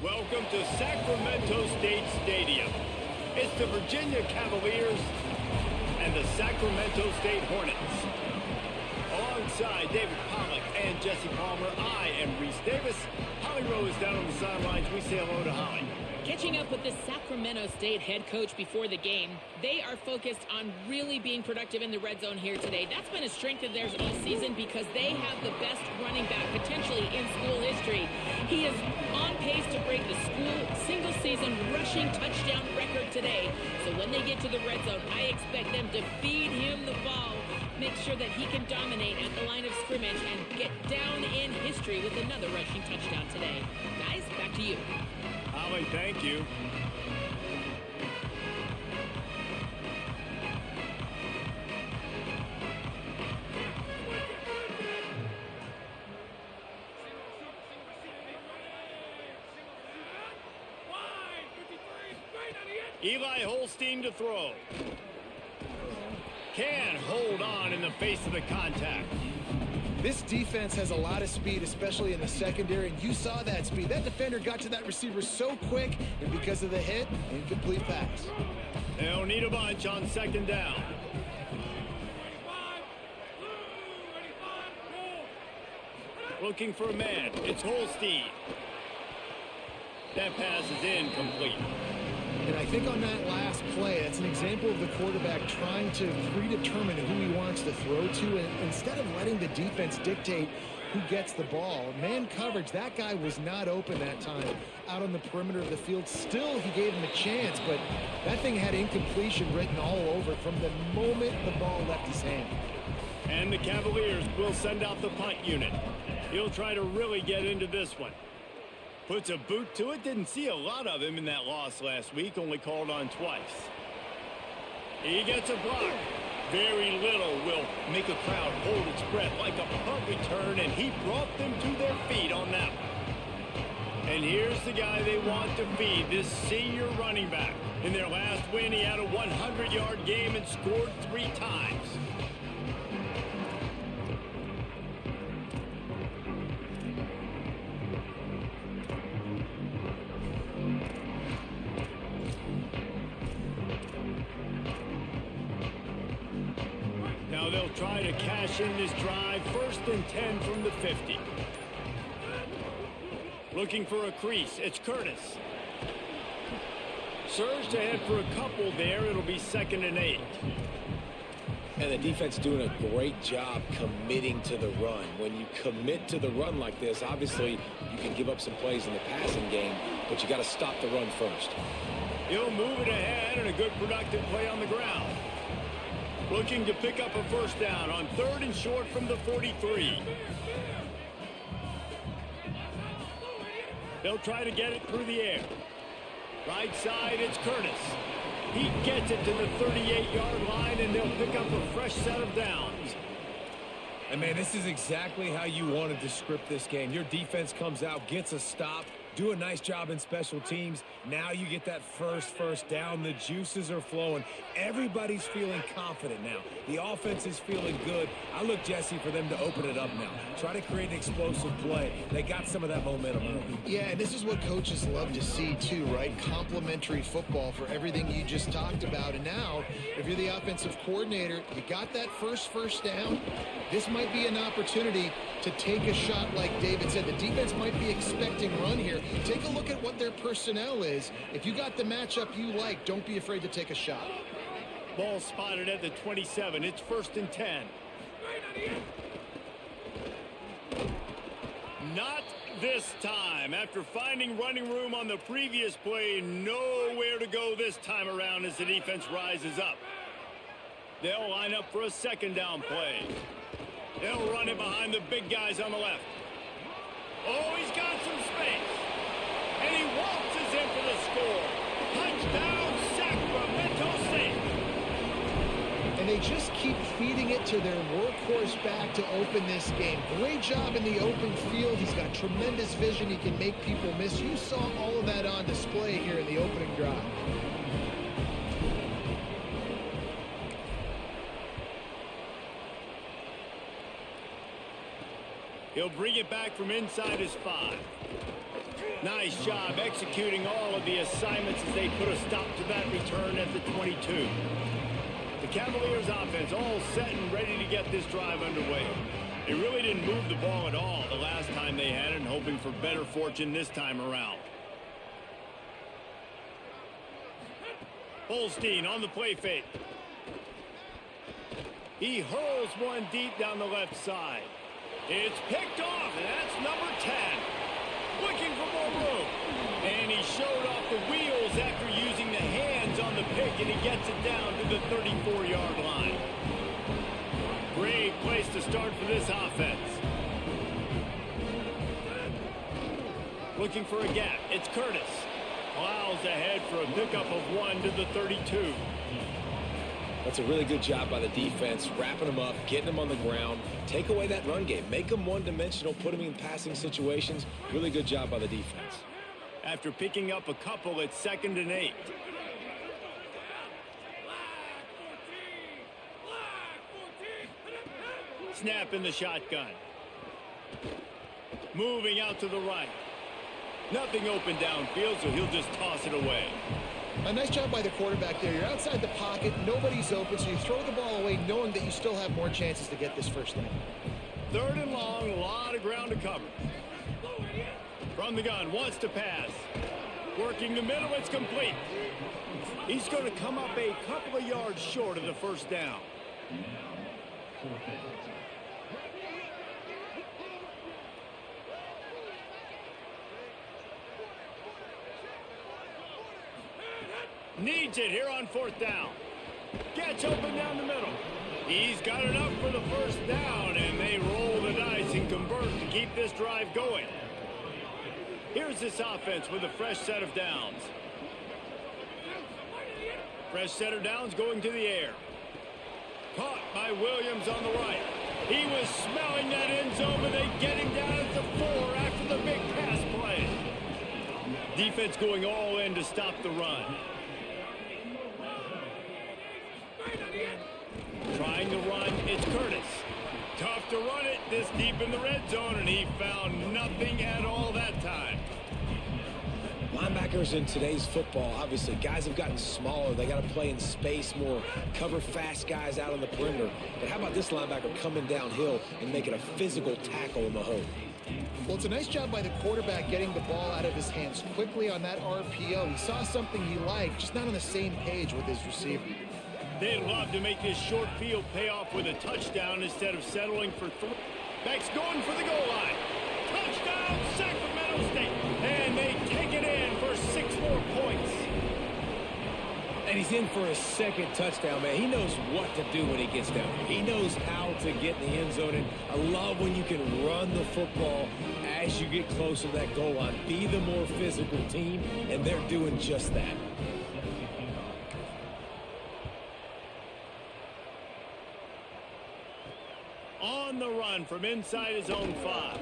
Welcome to Sacramento State Stadium. It's the Virginia Cavaliers and the Sacramento State Hornets. Alongside David Pollack and Jesse Palmer, I am Reese Davis. Holly Rowe is down on the sidelines. We say hello to Holly. Catching up with the Sacramento State head coach before the game, they are focused on really being productive in the red zone here today. That's been a strength of theirs all season because they have the best running back potentially in school history. He is on pace to break the school single-season rushing touchdown record today. So when they get to the red zone, I expect them to feed him the ball, make sure that he can dominate at the line of scrimmage, and get down in history with another rushing touchdown today. Guys, back to you. Holly, thank you. Eli Holstein to throw. Can hold on in the face of the contact. This defense has a lot of speed, especially in the secondary, and you saw that speed. That defender got to that receiver so quick, and because of the hit, incomplete pass. They'll need a bunch on second down. Looking for a man. It's Holstein. That pass is incomplete. And I think on that last play, that's an example of the quarterback trying to predetermine who he wants to throw to, and instead of letting the defense dictate who gets the ball. Man coverage, that guy was not open that time out on the perimeter of the field. Still, he gave him a chance, but that thing had incompletion written all over from the moment the ball left his hand. And the Cavaliers will send out the punt unit. He'll try to really get into this one. Puts a boot to it. Didn't see a lot of him in that loss last week. Only called on twice. He gets a block. Very little will make a crowd hold its breath like a punt return, and he brought them to their feet on that one. And here's the guy they want to feed, this senior running back. In their last win, he had a 100-yard game and scored 3 times. Now they'll try to cash in this drive. 1st and 10 from the 50. Looking for a crease. It's Curtis. Surged ahead for a couple there. It'll be 2nd and 8. And the defense doing a great job committing to the run. When you commit to the run like this, obviously you can give up some plays in the passing game, but you got to stop the run first. He'll move it ahead, and a good productive play on the ground. Looking to pick up a 1st down on 3rd and short from the 43. They'll try to get it through the air. Right side, it's Curtis. He gets it to the 38-yard line, and they'll pick up a fresh set of downs. And, man, this is exactly how you wanted to script this game. Your defense comes out, gets a stop, do a nice job in special teams. Now you get that first down. The juices are flowing. Everybody's feeling confident now. The offense is feeling good. I look, Jesse, for them to open it up now. Try to create an explosive play. They got some of that momentum early. Yeah, and this is what coaches love to see too, right? Complementary football for everything you just talked about. And now, if you're the offensive coordinator, you got that first down. This might be an opportunity to take a shot like David said. The defense might be expecting run here. Take a look at what their personnel is. If you got the matchup you like, don't be afraid to take a shot. Ball spotted at the 27. It's 1st and 10. Not this time. After finding running room on the previous play, nowhere to go this time around as the defense rises up. They'll line up for a 2nd down play. They'll run it behind the big guys on the left. Oh, he's got some space. And he waltzes in for the score. Touchdown, Sacramento State. And they just keep feeding it to their workhorse back to open this game. Great job in the open field. He's got tremendous vision. He can make people miss. You saw all of that on display here in the opening drive. He'll bring it back from inside his 5. Nice job executing all of the assignments as they put a stop to that return at the 22. The Cavaliers offense all set and ready to get this drive underway. They really didn't move the ball at all the last time they had it, and hoping for better fortune this time around. Holstein on the play fake. He hurls one deep down the left side. It's picked off, and that's number 10. Looking for more room. And he showed off the wheels after using the hands on the pick, and he gets it down to the 34-yard line. Great place to start for this offense. Looking for a gap. It's Curtis. Plows ahead for a pickup of 1 to the 32. That's a really good job by the defense, wrapping them up, getting them on the ground. Take away that run game. Make them one-dimensional, put them in passing situations. Really good job by the defense. After picking up a couple, it's 2nd and 8. Snap in the shotgun. Moving out to the right. Nothing open downfield, so he'll just toss it away. A nice job by the quarterback there. You're outside the pocket, nobody's open, so you throw the ball away knowing that you still have more chances to get this first down. 3rd and long, a lot of ground to cover. From the gun, wants to pass. Working the middle, it's complete. He's going to come up a couple of yards short of the first down. Needs it here on 4th down. Gets open down the middle. He's got enough for the first down, and they roll the dice and convert to keep this drive going. Here's this offense with a fresh set of downs. Fresh set of downs going to the air. Caught by Williams on the right. He was smelling that end zone, but they get him down at the 4 after the big pass play. Defense going all in to stop the run. Trying to run, it's Curtis. Tough to run it this deep in the red zone, and he found nothing at all that time. Linebackers in today's football, obviously, guys have gotten smaller. They got to play in space more, cover fast guys out on the perimeter. But how about this linebacker coming downhill and making a physical tackle in the hole? Well, it's a nice job by the quarterback getting the ball out of his hands quickly on that RPO. He saw something he liked, just not on the same page with his receiver. They'd love to make this short field pay off with a touchdown instead of settling for 3. Beck's going for the goal line. Touchdown, Sacramento State. And they take it in for 6 more points. And he's in for a second touchdown, man. He knows what to do when he gets down. He knows how to get in the end zone. And I love when you can run the football as you get closer to that goal line. Be the more physical team, and they're doing just that. On the run from inside his own 5.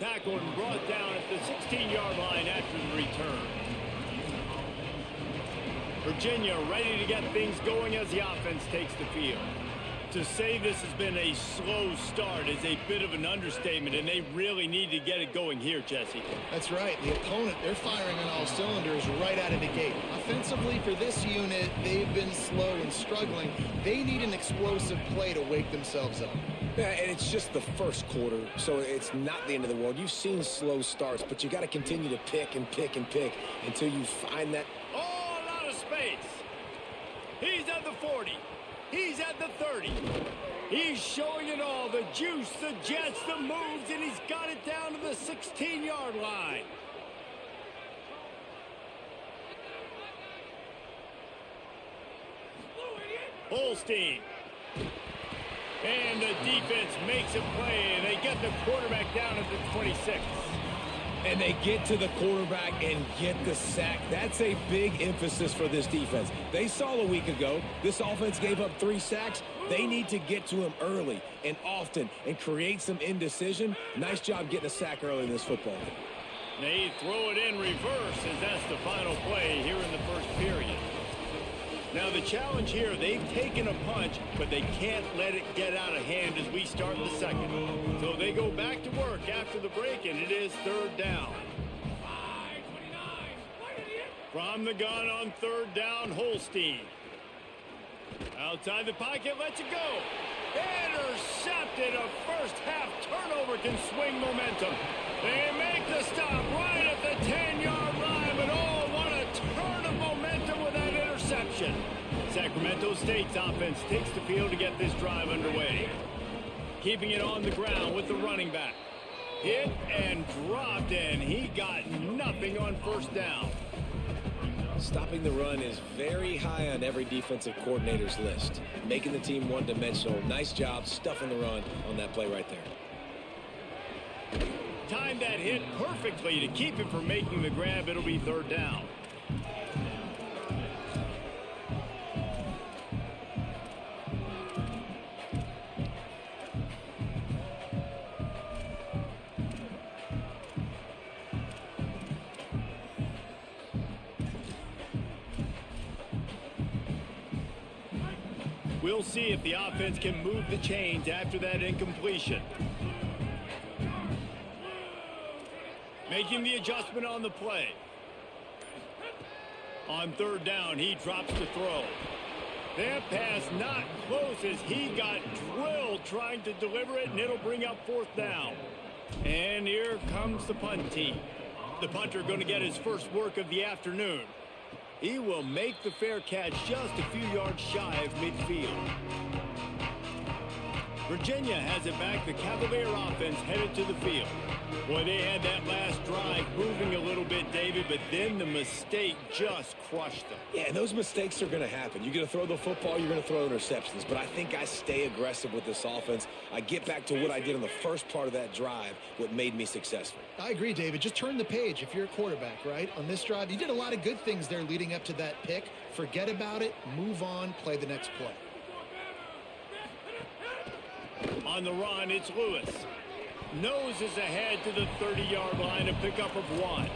Tackled and brought down at the 16-yard line after the return. Virginia ready to get things going as the offense takes the field. To say this has been a slow start is a bit of an understatement, and they really need to get it going here, Jesse. That's right. The opponent, they're firing on all cylinders right out of the gate. Offensively, for this unit, they've been slow and struggling. They need an explosive play to wake themselves up. Yeah, and it's just the first quarter, so it's not the end of the world. You've seen slow starts, but you got to continue to pick and pick and pick until you find that. Oh, a lot of space. He's at the 40. He's at the 30. He's showing it all. The juice, the jets, the moves, and he's got it down to the 16-yard line. Holstein. And the defense makes a play, and they get the quarterback down at the 26. And they get to the quarterback and get the sack. That's a big emphasis for this defense. They saw a week ago, this offense gave up 3 sacks. They need to get to him early and often and create some indecision. Nice job getting a sack early in this football game. They throw it in reverse as that's the final play here in the first period. Now the challenge here, they've taken a punch, but they can't let it get out of hand as we start the second. So they go back to work after the break, and it is 3rd down. From the gun on third down, Holstein. Outside the pocket, lets it go. Intercepted. A first half turnover can swing momentum. They make the stop right at the 10-yard line, but oh, what a turn of momentum with that interception. Sacramento State's offense takes the field to get this drive underway. Keeping it on the ground with the running back. Hit and dropped, and he got nothing on first down. Stopping the run is very high on every defensive coordinator's list. Making the team one-dimensional. Nice job stuffing the run on that play right there. Timed that hit perfectly to keep him from making the grab. It'll be third down. We'll see if the offense can move the chains after that incompletion. Making the adjustment on the play. On third down, he drops the throw. That pass not close as he got drilled trying to deliver it, and it'll bring up fourth down. And here comes the punt team. The punter going to get his first work of the afternoon. He will make the fair catch just a few yards shy of midfield. Virginia has it back. The Cavalier offense headed to the field. Boy, they had that last drive moving a little bit, David, but then the mistake just crushed them. Yeah, and those mistakes are going to happen. You're going to throw the football, you're going to throw interceptions. But I think I stay aggressive with this offense. I get back to what I did on the first part of that drive, what made me successful. I agree, David. Just turn the page if you're a quarterback, right? On this drive, you did a lot of good things there leading up to that pick. Forget about it, move on, play the next play. On the run, it's Lewis. Noses ahead to the 30-yard line, a pickup of 1.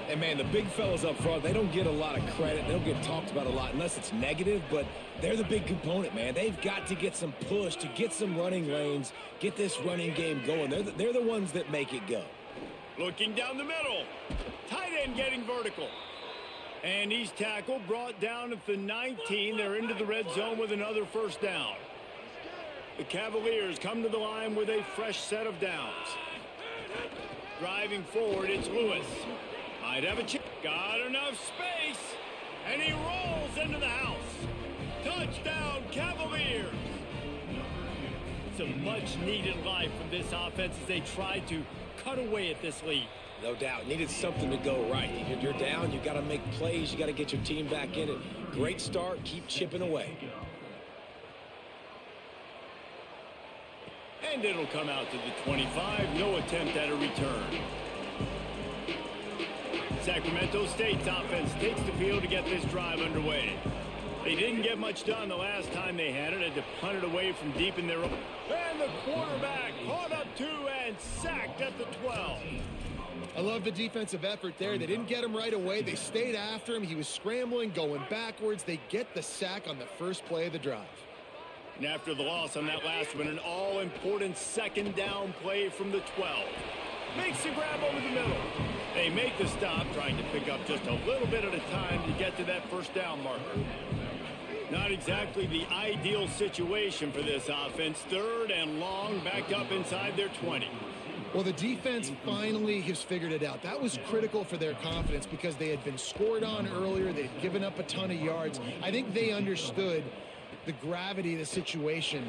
And, man, the big fellas up front, they don't get a lot of credit. They don't get talked about a lot unless it's negative, but they're the big component, man. They've got to get some push to get some running lanes, get this running game going. They're the ones that make it go. Looking down the middle. Tight end getting vertical. And he's tackled, brought down at the 19. They're into the red zone with another first down. The Cavaliers come to the line with a fresh set of downs. Driving forward, it's Lewis. Might have a chance. Got enough space. And he rolls into the house. Touchdown, Cavaliers. It's a much-needed life from this offense as they try to cut away at this lead. No doubt. Needed something to go right. You're down. You got to make plays. You got to get your team back in it. Great start. Keep chipping away. And it'll come out to the 25. No attempt at a return. Sacramento State's offense takes the field to get this drive underway. They didn't get much done the last time they had it. Had to punt it away from deep in their own. And the quarterback caught up to and sacked at the 12. I love the defensive effort there. They didn't get him right away. They stayed after him. He was scrambling, going backwards. They get the sack on the first play of the drive. And after the loss on that last one, an all-important second down play from the 12. Makes the grab over the middle. They make the stop, trying to pick up just a little bit at a time to get to that first down marker. Not exactly the ideal situation for this offense. Third and long, backed up inside their 20. Well, the defense finally has figured it out. That was critical for their confidence because they had been scored on earlier. They had given up a ton of yards. I think they understood the gravity of the situation.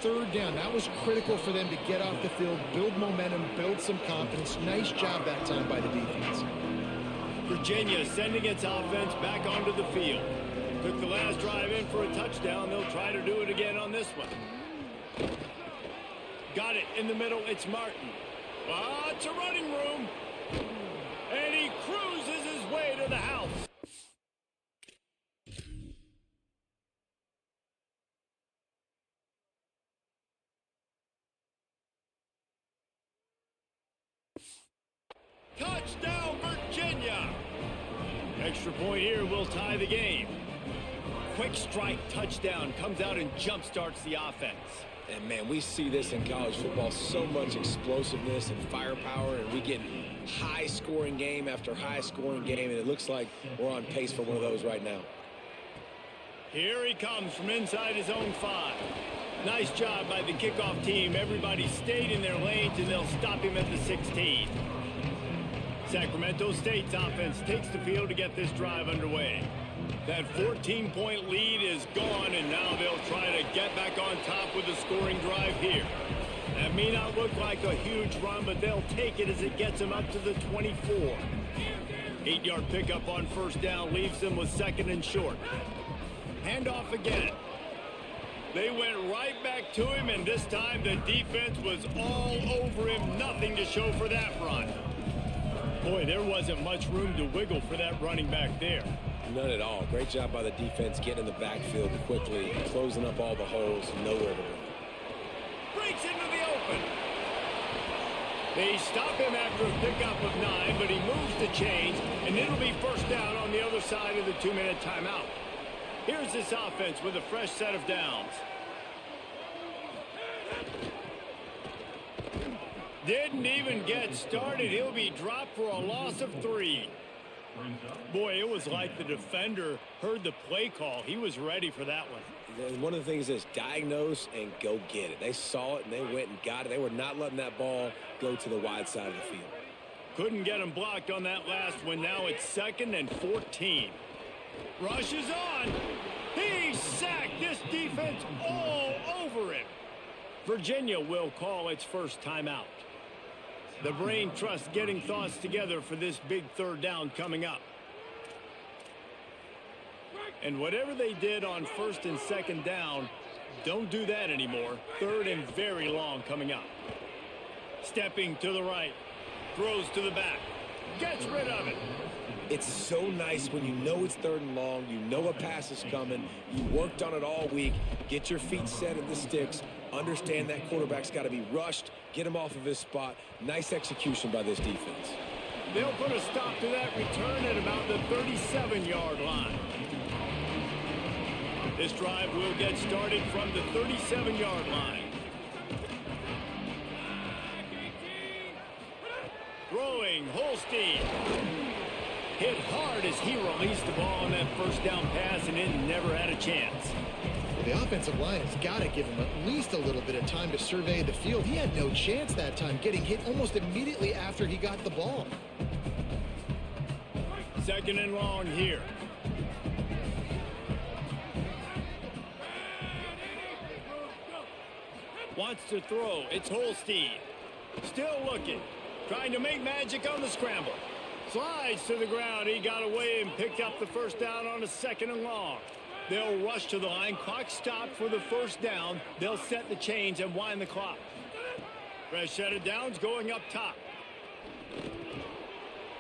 Third down, that was critical for them to get off the field, build momentum, build some confidence. Nice job that time by the defense. Virginia sending its offense back onto the field. Took the last drive in for a touchdown. They'll try to do it again on this one. Got it in the middle. It's Martin. Lots of running room. And he cruises his way to the house. Touchdown, Virginia! Extra point here will tie the game. Quick strike touchdown comes out and jump starts the offense. And, man, we see this in college football, so much explosiveness and firepower, and we get high-scoring game after high-scoring game, and it looks like we're on pace for one of those right now. Here he comes from inside his own 5. Nice job by the kickoff team. Everybody stayed in their lanes, and they'll stop him at the 16. Sacramento State's offense takes the field to get this drive underway. That 14-point lead is gone, and now they'll try to get back on top with a scoring drive here. That may not look like a huge run, but they'll take it as it gets them up to the 24. 8-yard pickup on first down leaves them with 2nd and short. Handoff again. They went right back to him, and this time the defense was all over him. Nothing to show for that run. Boy, there wasn't much room to wiggle for that running back there. None at all. Great job by the defense getting in the backfield quickly, closing up all the holes, nowhere to run. Breaks into the open. They stop him after a pickup of 9, but he moves the chains, and it'll be first down on the other side of the 2-minute timeout. Here's this offense with a fresh set of downs. Didn't even get started. He'll be dropped for a loss of 3. Boy, it was like the defender heard the play call. He was ready for that one. And one of the things is diagnose and go get it. They saw it and they went and got it. They were not letting that ball go to the wide side of the field. Couldn't get him blocked on that last one. Now it's 2nd and 14. Rush is on. He's sacked. This defense all over him. Virginia will call its first timeout. The brain trust getting thoughts together for this big 3rd down coming up. And whatever they did on 1st and 2nd down, don't do that anymore. 3rd and very long coming up. Stepping to the right. Throws to the back. Gets rid of it. It's so nice when you know it's 3rd and long, you know a pass is coming, you worked on it all week, get your feet set at the sticks, understand that quarterback's got to be rushed, get him off of his spot. Nice execution by this defense. They'll put a stop to that return at about the 37-yard line. This drive will get started from the 37-yard line. Throwing, Holstein. Hit hard as he released the ball on that first down pass, and it never had a chance. Well, the offensive line has got to give him at least a little bit of time to survey the field. He had no chance that time, getting hit almost immediately after he got the ball. 2nd and long here. Wants to throw. It's Holstein. Still looking. Trying to make magic on the scramble. Slides to the ground. He got away and picked up the first down on a 2nd and long. They'll rush to the line. Clock stopped for the first down. They'll set the chains and wind the clock. Fresh set of downs going up top.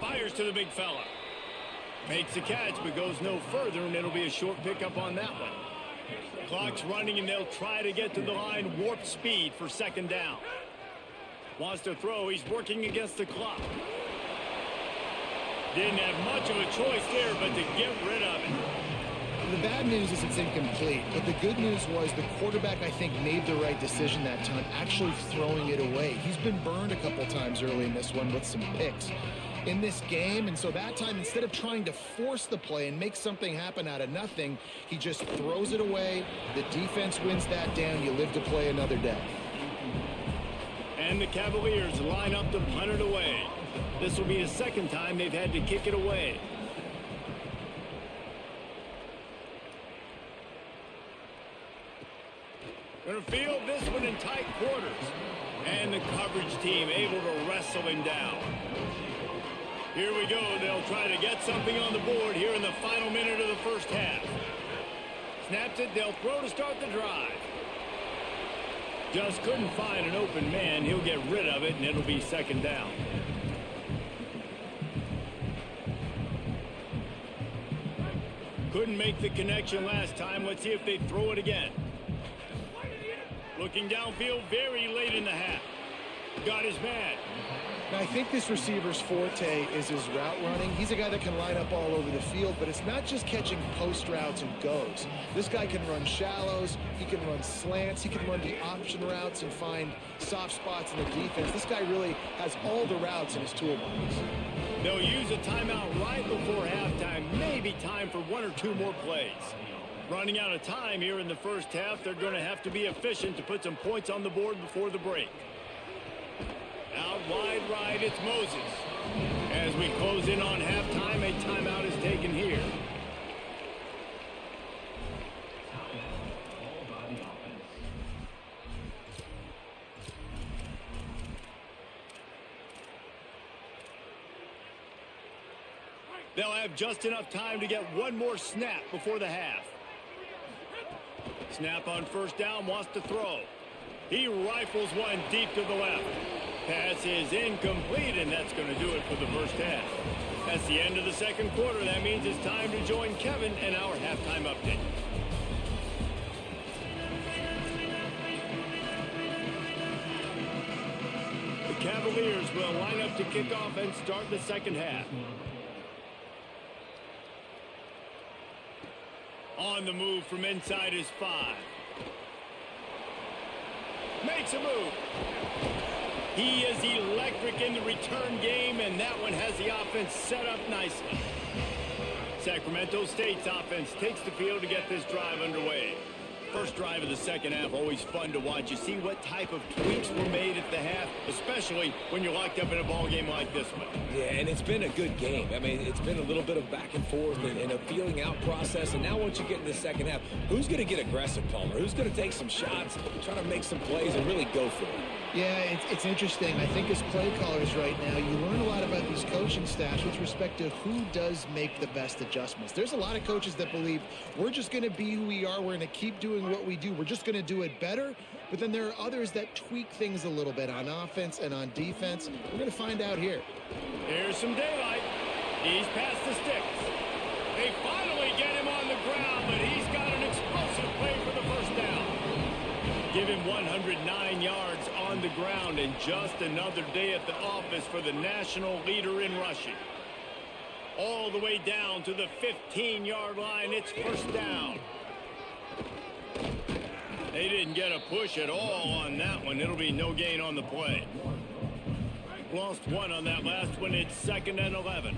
Fires to the big fella. Makes the catch but goes no further, and it'll be a short pickup on that one. Clock's running, and they'll try to get to the line. Warp speed for 2nd down. Wants to throw. He's working against the clock. Didn't have much of a choice there, but to get rid of it. The bad news is it's incomplete, but the good news was the quarterback, I think, made the right decision that time, actually throwing it away. He's been burned a couple times early in this one with some picks in this game, and so that time, instead of trying to force the play and make something happen out of nothing, he just throws it away. The defense wins that down. You live to play another day. And the Cavaliers line up to punt it away. This will be the 2nd time they've had to kick it away. Going to field this one in tight quarters. And the coverage team able to wrestle him down. Here we go. They'll try to get something on the board here in the final minute of the first half. Snaps it. They'll throw to start the drive. Just couldn't find an open man. He'll get rid of it, and it'll be 2nd down. Couldn't make the connection last time. Let's see if they throw it again. Looking downfield very late in the half. Got his man. Now, I think this receiver's forte is his route running. He's a guy that can line up all over the field, but it's not just catching post routes and goes. This guy can run shallows, he can run slants, he can run the option routes and find soft spots in the defense. This guy really has all the routes in his toolbox. They'll use a timeout right before halftime, maybe time for 1 or 2 more plays. Running out of time here in the first half, they're going to have to be efficient to put some points on the board before the break. Out wide right, it's Moses. As we close in on halftime, a timeout is taken here. They'll have just enough time to get one more snap before the half. Snap on first down, wants to throw. He rifles one deep to the left. Pass is incomplete, and that's going to do it for the first half. That's the end of the second quarter. That means it's time to join Kevin in our halftime update. The Cavaliers will line up to kick off and start the second half. On the move from inside is 5. Makes a move. He is electric in the return game, and that one has the offense set up nicely. Sacramento State's offense takes the field to get this drive underway. First drive of the second half, always fun to watch. You see what type of tweaks were made at the half, especially when you're locked up in a ball game like this one. Yeah, and it's been a good game. I mean, it's been a little bit of back and forth and a feeling out process. And now once you get in the second half, who's going to get aggressive, Palmer? Who's going to take some shots, try to make some plays, and really go for it? Yeah, it's interesting. I think as play callers right now, you learn a lot about these coaching staffs with respect to who does make the best adjustments. There's a lot of coaches that believe we're just going to be who we are. We're going to keep doing what we do. We're just going to do it better. But then there are others that tweak things a little bit on offense and on defense. We're going to find out here. Here's some daylight. He's past the sticks. They finally get him on the ground, but he's got an explosive play for the first down. Give him 109 yards on the ground, and just another day at the office for the national leader in rushing. All the way down to the 15-yard line. It's first down. They didn't get a push at all on that one. It'll be no gain on the play. Lost one on that last one. It's 2nd and 11.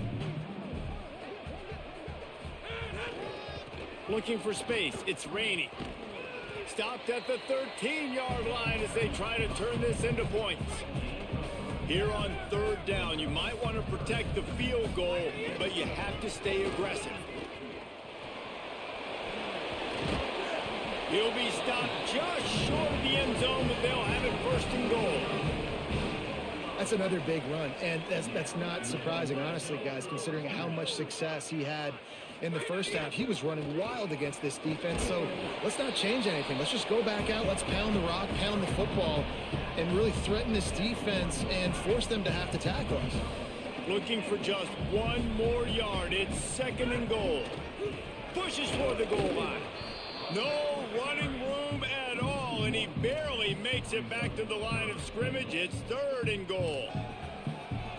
Looking for space. It's Rainey. Stopped at the 13-yard line as they try to turn this into points. Here on third down, you might want to protect the field goal, but you have to stay aggressive. He'll be stopped just short of the end zone, but they'll have it 1st and goal. That's another big run, and that's not surprising, honestly, guys, considering how much success he had in the first half. He was running wild against this defense, so let's not change anything. Let's just go back out. Let's pound the rock, pound the football, and really threaten this defense and force them to have to tackle us. Looking for just one more yard. It's 2nd and goal. Pushes for the goal line. No running room at all, and he barely makes it back to the line of scrimmage. It's 3rd and goal.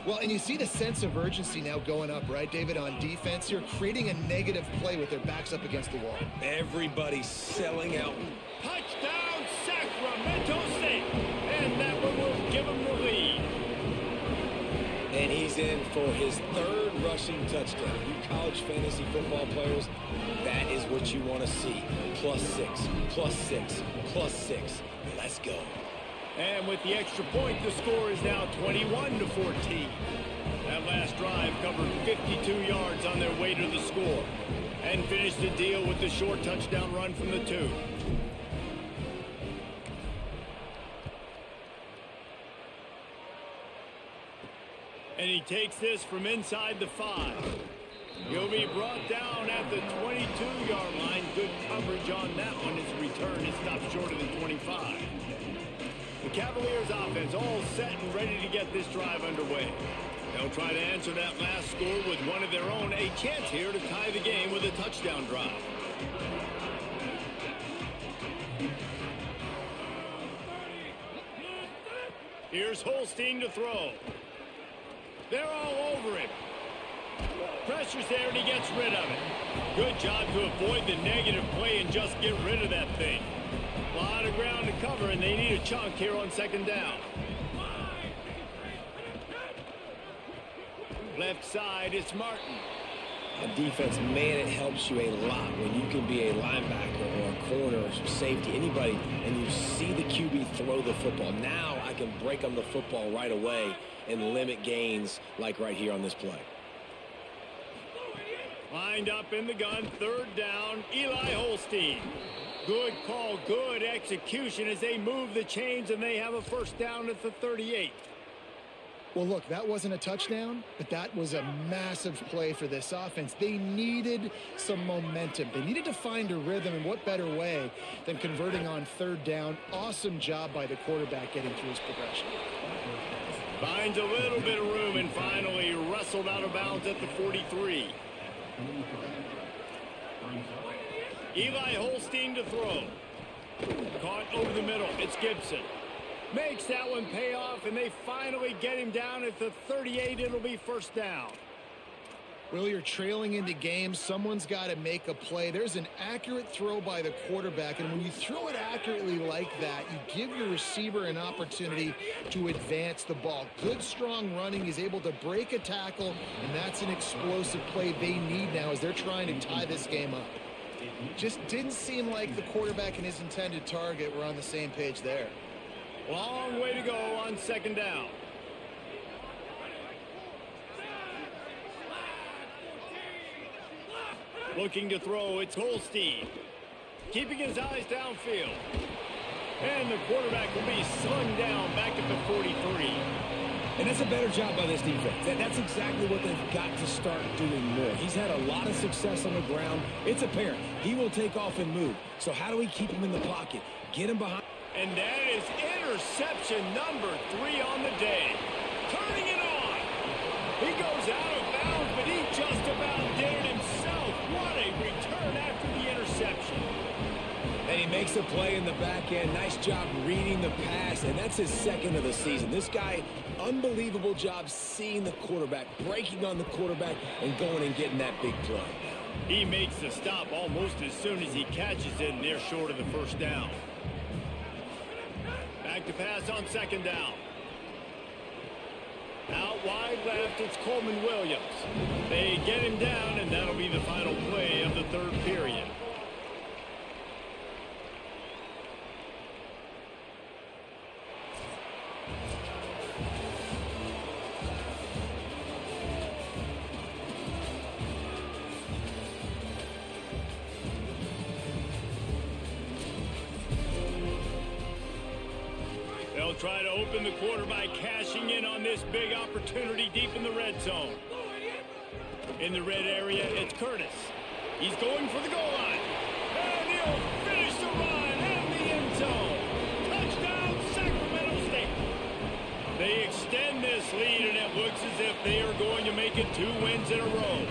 Well, and you see the sense of urgency now going up, right, David, on defense here, creating a negative play with their backs up against the wall. Everybody's selling out. Touchdown, Sacramento State. And that one will give them the lead. And he's in for his 3rd rushing touchdown. You college fantasy football players, that is what you want to see. +6, +6, +6. Let's go. And with the extra point, the score is now 21-14. That last drive covered 52 yards on their way to the score and finished the deal with the short touchdown run from the 2. And he takes this from inside the 5. He'll be brought down at the 22-yard line. Good coverage on that one. His return is stopped short of the 25. The Cavaliers offense all set and ready to get this drive underway. They'll try to answer that last score with one of their own. A chance here to tie the game with a touchdown drive. Here's Holstein to throw. They're all over him. Pressure's there, and he gets rid of it. Good job to avoid the negative play and just get rid of that thing. A lot of ground to cover, and they need a chunk here on second down. Left side, it's Martin. On defense, man, it helps you a lot when you can be a linebacker or a corner or safety, anybody, and you see the QB throw the football. Now I can break on the football right away and limit gains like right here on this play. Lined up in the gun, third down, Eli Holstein. Good call, good execution as they move the chains, and they have a first down at the 38. Well, look, that wasn't a touchdown, but that was a massive play for this offense. They needed some momentum. They needed to find a rhythm, and what better way than converting on third down. Awesome job by the quarterback getting through his progression. Finds a little bit of room and finally wrestled out of bounds at the 43. Eli Holstein to throw. Caught over the middle. It's Gibson. Makes that one pay off, and they finally get him down at the 38. It'll be first down. Well, you're trailing into games. Someone's got to make a play. There's an accurate throw by the quarterback, and when you throw it accurately like that, you give your receiver an opportunity to advance the ball. Good, strong running. He's able to break a tackle, and that's an explosive play they need now as they're trying to tie this game up. Just didn't seem like the quarterback and his intended target were on the same page there. Long way to go on second down. Looking to throw, it's Holstein. Keeping his eyes downfield. And the quarterback will be slung down back at the 43. And that's a better job by this defense. That's exactly what they've got to start doing more. He's had a lot of success on the ground. It's apparent he will take off and move. So how do we keep him in the pocket? Get him behind. And that is interception number 3 on the day. Turning it on. He goes out of bounds, but he just about did it himself. What a return after the interception. And he makes a play in the back end. Nice job reading the pass, and that's his second of the season. This guy, unbelievable job seeing the quarterback, breaking on the quarterback, and going and getting that big play. He makes the stop almost as soon as he catches it, and they're short of the first down. Back to pass on second down. Out wide left, it's Coleman Williams. They get him down, and that'll be the final play of the third period. They'll try to open the quarter by cashing in on this big opportunity deep in the red zone. In the red area, it's Curtis. He's going for the goal line. And he'll finish the run in the end zone. Touchdown, Sacramento State. They extend this lead, and it looks as if they are going to make it 2 wins in a row.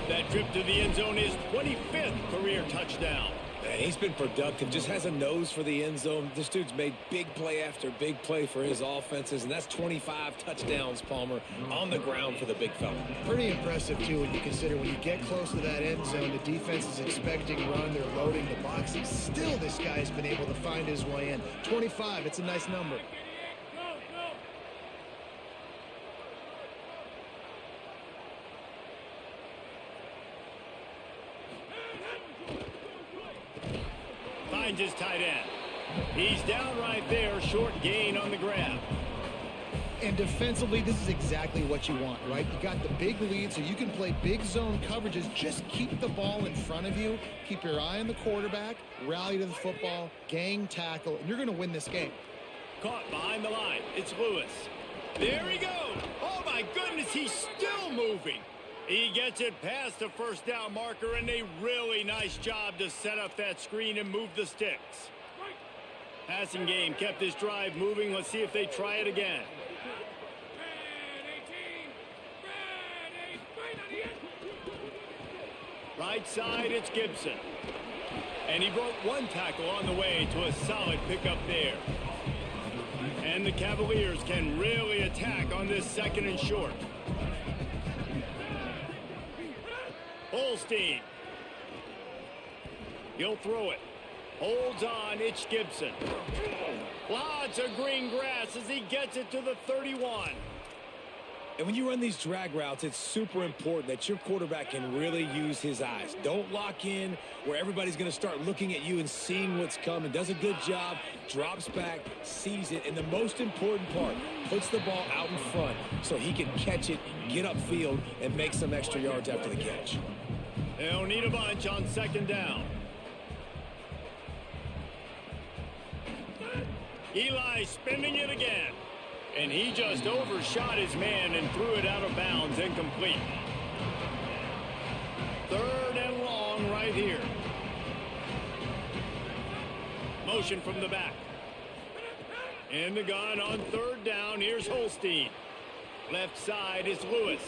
That trip to the end zone is 25th career touchdown. Man, he's been productive, just has a nose for the end zone. This dude's made big play after big play for his offenses, and that's 25 touchdowns, Palmer, on the ground for the big fella. Pretty impressive, too, when you consider when you get close to that end zone, the defense is expecting run, they're loading the boxes. Still, this guy's been able to find his way in. 25, it's a nice number. Finds his tight end. He's down right there, short gain on the grab. And defensively, this is exactly what you want, right? You got the big lead, so you can play big zone coverages. Just keep the ball in front of you. Keep your eye on the quarterback. Rally to the football. Gang tackle. And you're going to win this game. Caught behind the line. It's Lewis. There he goes. Oh, my goodness, he's still moving. He gets it past the first down marker, and a really nice job to set up that screen and move the sticks. Passing game kept this drive moving. Let's see if they try it again. Right side, it's Gibson. And he broke one tackle on the way to a solid pickup there. And the Cavaliers can really attack on this 2nd and short. Holstein. He'll throw it. Holds on, it's Gibson. Lots of green grass as he gets it to the 31. And when you run these drag routes, it's super important that your quarterback can really use his eyes. Don't lock in where everybody's going to start looking at you and seeing what's coming. Does a good job, drops back, sees it, and the most important part, puts the ball out in front so he can catch it, get upfield, and make some extra yards after the catch. They'll need a bunch on 2nd down. Eli spinning it again. And he just overshot his man and threw it out of bounds, incomplete. 3rd and long right here. Motion from the back. In the gun on 3rd down, here's Holstein. Left side is Lewis.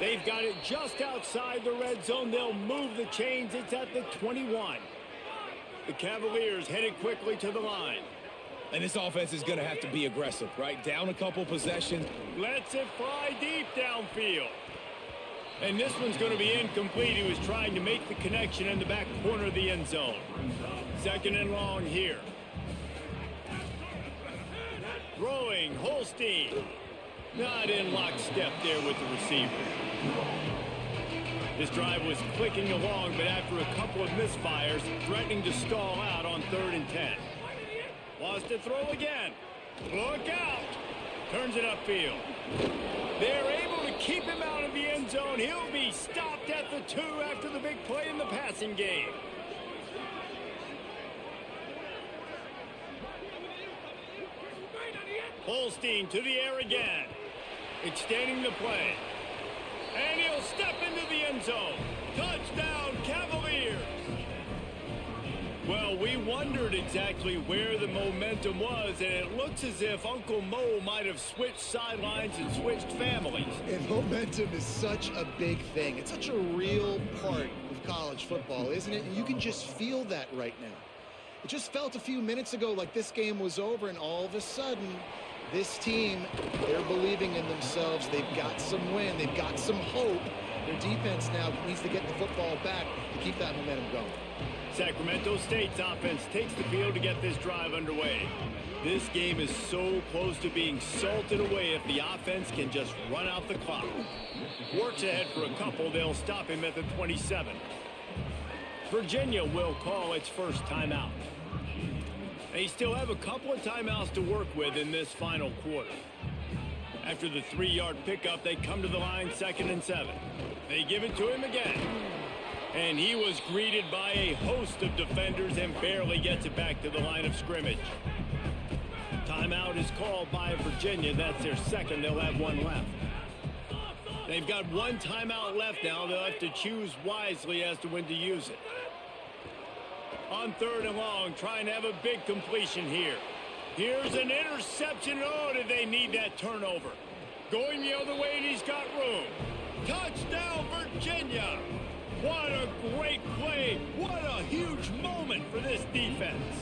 They've got it just outside the red zone. They'll move the chains. It's at the 21. The Cavaliers headed quickly to the line. And this offense is going to have to be aggressive, right? Down a couple possessions. Lets it fly deep downfield. And this one's going to be incomplete. He was trying to make the connection in the back corner of the end zone. 2nd and long here. Throwing, Holstein. Not in lockstep there with the receiver. This drive was clicking along, but after a couple of misfires, threatening to stall out on 3rd and 10. Wants to throw again. Look out. Turns it upfield. They're able to keep him out of the end zone. He'll be stopped at the 2 after the big play in the passing game. Holstein to the air again. Extending the play. And he'll step into the end zone. Touchdown, Cavaliers. Well, we wondered exactly where the momentum was, and it looks as if Uncle Mo might have switched sidelines and switched families. And momentum is such a big thing. It's such a real part of college football, isn't it? And you can just feel that right now. It just felt a few minutes ago like this game was over, and all of a sudden, this team, they're believing in themselves. They've got some wind. They've got some hope. Their defense now needs to get the football back to keep that momentum going. Sacramento State's offense takes the field to get this drive underway. This game is so close to being salted away if the offense can just run out the clock. Works ahead for a couple. They'll stop him at the 27. Virginia will call its first timeout. They still have a couple of timeouts to work with in this final quarter. After the 3-yard pickup, they come to the line 2nd and 7. They give it to him again. And he was greeted by a host of defenders and barely gets it back to the line of scrimmage. Timeout is called by Virginia. That's their second. They'll have one left. They've got one timeout left now. They'll have to choose wisely as to when to use it. On 3rd and long, trying to have a big completion here. Here's an interception. Oh, did they need that turnover? Going the other way, and he's got room. Touchdown, Virginia! What a great play. What a huge moment for this defense.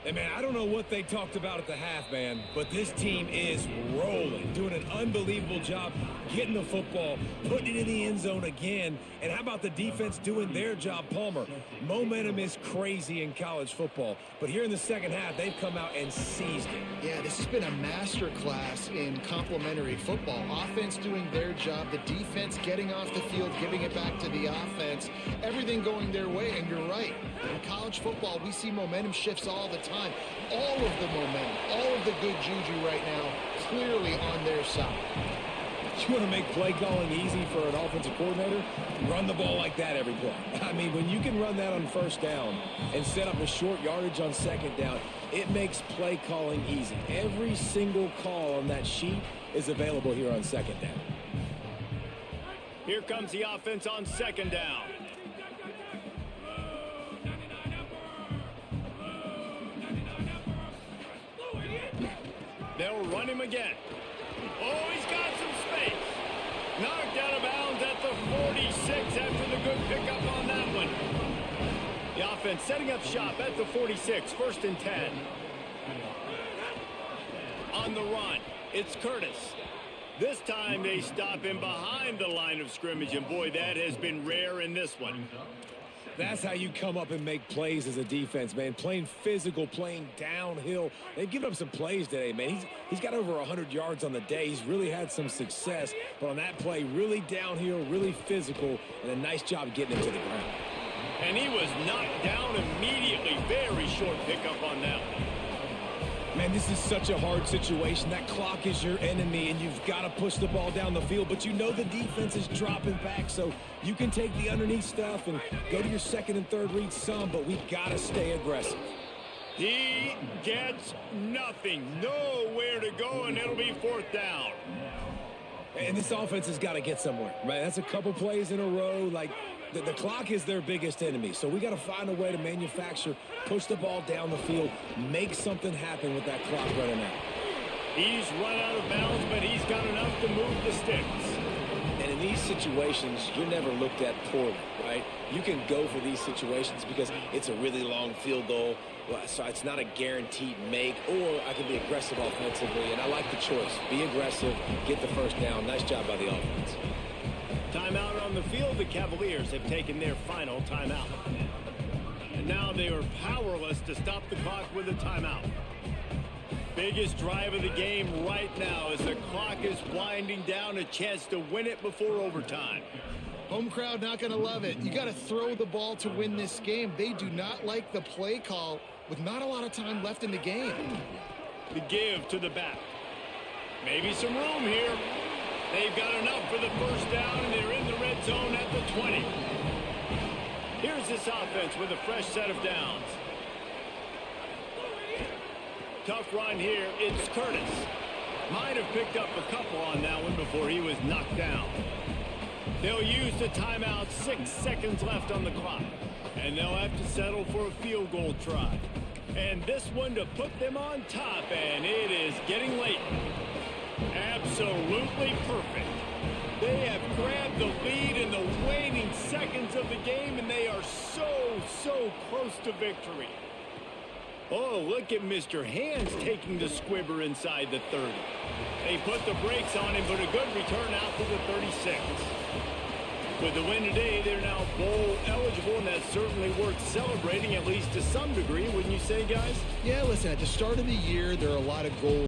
Hey, man, I don't know what they talked about at the half, man, but this team is rolling, doing an unbelievable job getting the football, putting it in the end zone again. And how about the defense doing their job, Palmer? Momentum is crazy in college football, but here in the second half, they've come out and seized it. Yeah, this has been a master class in complementary football. Offense doing their job, the defense getting off the field, giving it back to the offense, everything going their way. And you're right, in college football, we see momentum shifts all the time. All of the momentum, all of the good juju right now, clearly on their side. You want to make play calling easy for an offensive coordinator? Run the ball like that every play. I mean, when you can run that on 1st down and set up a short yardage on 2nd down, it makes play calling easy. Every single call on that sheet is available here on 2nd down. Here comes the offense on 2nd down. They'll run him again. Oh, he's got some space. Knocked out of bounds at the 46 after the good pickup on that one. The offense setting up shop at the 46, 1st and 10. the run. It's Curtis. This time they stop him behind the line of scrimmage, and boy, that has been rare in this one. That's how you come up and make plays as a defense, man. Playing physical, playing downhill. They've given up some plays today, man. He's got over 100 yards on the day. He's really had some success. But on that play, really downhill, really physical, and a nice job getting him to the ground. And he was knocked down immediately. Very short pickup on that one. Man, this is such a hard situation. That clock is your enemy, and you've got to push the ball down the field. But you know the defense is dropping back, so you can take the underneath stuff and go to your second and third read some, but we've got to stay aggressive. He gets nothing. Nowhere to go, and it'll be fourth down. And this offense has got to get somewhere, right? That's a couple plays in a row. Like, the clock is their biggest enemy, so we got to find a way to manufacture, push the ball down the field, make something happen with that clock running out. He's run out of bounds, but he's got enough to move the sticks. And in these situations, you're never looked at poorly, right? You can go for these situations because it's a really long field goal, so it's not a guaranteed make, or I can be aggressive offensively, and I like the choice. Be aggressive, get the first down. Nice job by the offense. Timeout on the field. The Cavaliers have taken their final timeout. And now they are powerless to stop the clock with a timeout. Biggest drive of the game right now as the clock is winding down, a chance to win it before overtime. Home crowd not going to love it. You got to throw the ball to win this game. They do not like the play call with not a lot of time left in the game. The give to the back. Maybe some room here. They've got enough for the first down, and they're in the red zone at the 20. Here's this offense with a fresh set of downs. Tough run here. It's Curtis. Might have picked up a couple on that one before he was knocked down. They'll use the timeout. 6 seconds left on the clock. And they'll have to settle for a field goal try. And this one to put them on top, and it is getting late. Absolutely perfect. They have grabbed the lead in the waning seconds of the game, and they are so close to victory. Oh, look at Mr. Hands taking the squibber inside the 30. They put the brakes on him, but a good return out to the 36. With the win today, they're now bowl eligible, and that's certainly worth celebrating, at least to some degree, wouldn't you say, guys? Yeah, listen, at the start of the year, there are a lot of goals